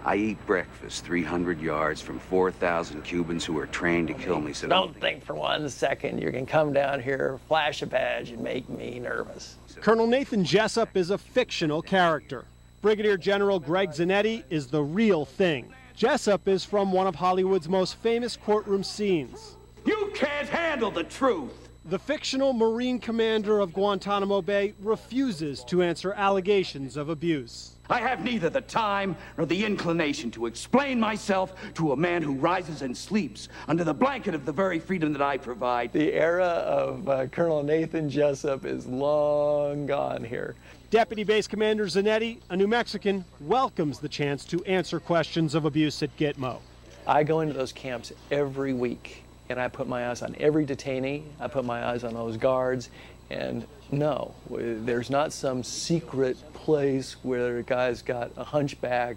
I eat breakfast 300 yards from 4,000 Cubans who are trained to kill me. So don't think for 1 second you can come down here, flash a badge, and make me nervous. Colonel Nathan Jessup is a fictional character. Brigadier General Greg Zanetti is the real thing. Jessup is from one of Hollywood's most famous courtroom scenes. You can't handle the truth! The fictional Marine commander of Guantanamo Bay refuses to answer allegations of abuse. I have neither the time nor the inclination to explain myself to a man who rises and sleeps under the blanket of the very freedom that I provide. The era of Colonel Nathan Jessup is long gone here. Deputy Base Commander Zanetti, a New Mexican, welcomes the chance to answer questions of abuse at Gitmo. I go into those camps every week, and I put my eyes on every detainee. I put my eyes on those guards, and no, there's not some secret place where a guy's got a hunchback,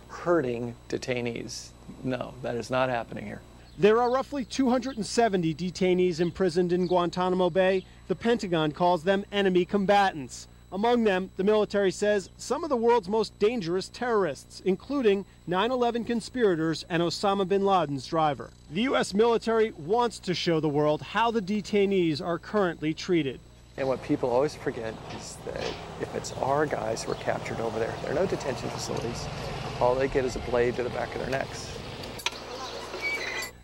hurting detainees. No, that is not happening here. There are roughly 270 detainees imprisoned in Guantanamo Bay. The Pentagon calls them enemy combatants. Among them, the military says some of the world's most dangerous terrorists, including 9/11 conspirators and Osama bin Laden's driver. The U.S. military wants to show the world how the detainees are currently treated. And what people always forget is that if it's our guys who are captured over there, there are no detention facilities. All they get is a blade to the back of their necks.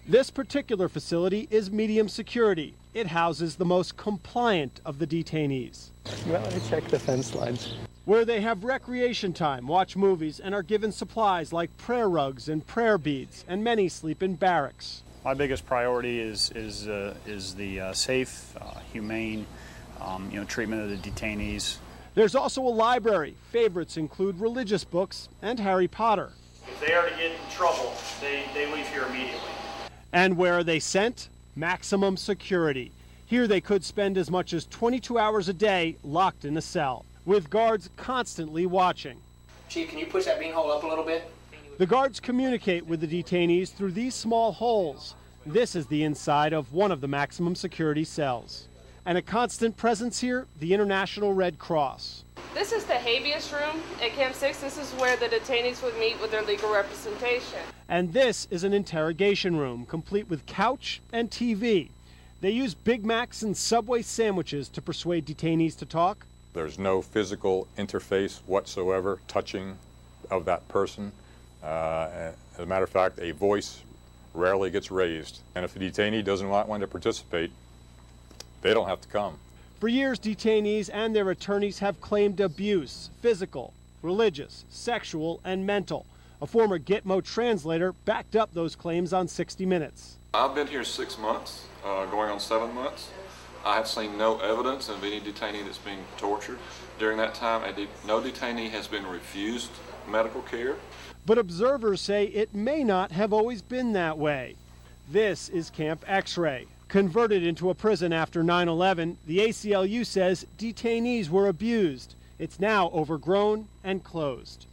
This particular facility is medium security. It houses the most compliant of the detainees. Well, I check the fence lines. Where they have recreation time, watch movies, and are given supplies like prayer rugs and prayer beads, and many sleep in barracks. My biggest priority is the safe, humane, treatment of the detainees. There's also a library. Favorites include religious books and Harry Potter. If they are to get in trouble, they leave here immediately. And where are they sent? Maximum security. Here they could spend as much as 22 hours a day locked in a cell, with guards constantly watching. Chief, can you push that beanhole up a little bit? The guards communicate with the detainees through these small holes. This is the inside of one of the maximum security cells. And a constant presence here, the International Red Cross. This is the habeas room at Camp 6. This is where the detainees would meet with their legal representation. And this is an interrogation room, complete with couch and TV. They use Big Macs and Subway sandwiches to persuade detainees to talk. There's no physical interface whatsoever, touching of that person. As a matter of fact, a voice rarely gets raised. And if the detainee doesn't want to participate, they don't have to come. For years, detainees and their attorneys have claimed abuse, physical, religious, sexual, and mental. A former Gitmo translator backed up those claims on 60 Minutes. I've been here 6 months, going on 7 months. I have seen no evidence of any detainee that's being tortured. During that time, no detainee has been refused medical care. But observers say it may not have always been that way. This is Camp X-Ray. Converted into a prison after 9/11, the ACLU says detainees were abused. It's now overgrown and closed.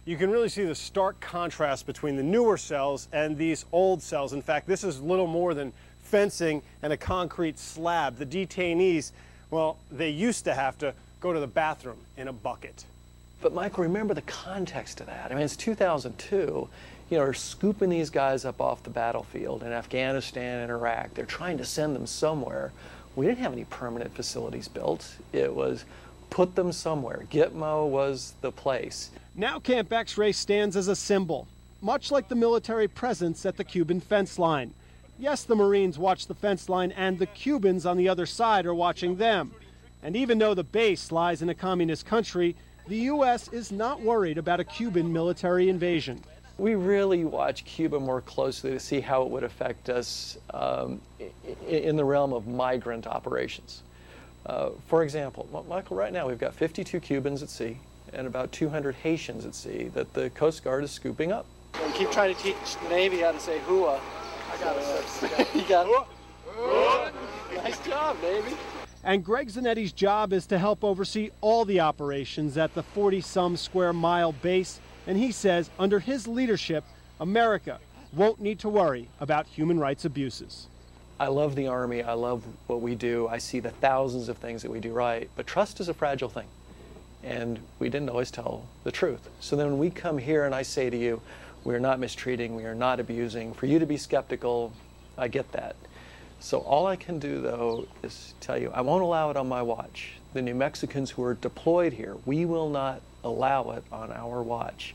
You can really see the stark contrast between the newer cells and these old cells. In fact, this is little more than fencing and a concrete slab. The detainees, well, they used to have to go to the bathroom in a bucket. But Michael, remember the context of that. I mean, it's 2002. They're scooping these guys up off the battlefield in Afghanistan and Iraq. They're trying to send them somewhere. We didn't have any permanent facilities built. It was put them somewhere. Gitmo was the place. Now Camp X-Ray stands as a symbol, much like the military presence at the Cuban fence line. Yes, the Marines watch the fence line, and the Cubans on the other side are watching them. And even though the base lies in a communist country, the U.S. is not worried about a Cuban military invasion. We really watch Cuba more closely to see how it would affect us in the realm of migrant operations. For example, Michael, right now we've got 52 Cubans at sea and about 200 Haitians at sea that the Coast Guard is scooping up. We keep trying to teach the Navy how to say hua. I got it. You got it? Nice job, Navy. And Greg Zanetti's job is to help oversee all the operations at the 40-some square mile base. And he says under his leadership, America won't need to worry about human rights abuses. I love the Army. I love what we do. I see the thousands of things that we do right. But trust is a fragile thing. and we didn't always tell the truth. So then when we come here and I say to you, we're not mistreating, we are not abusing, for you to be skeptical, I get that. So all I can do, though, is tell you, I won't allow it on my watch. The New Mexicans who are deployed here, we will not allow it on our watch.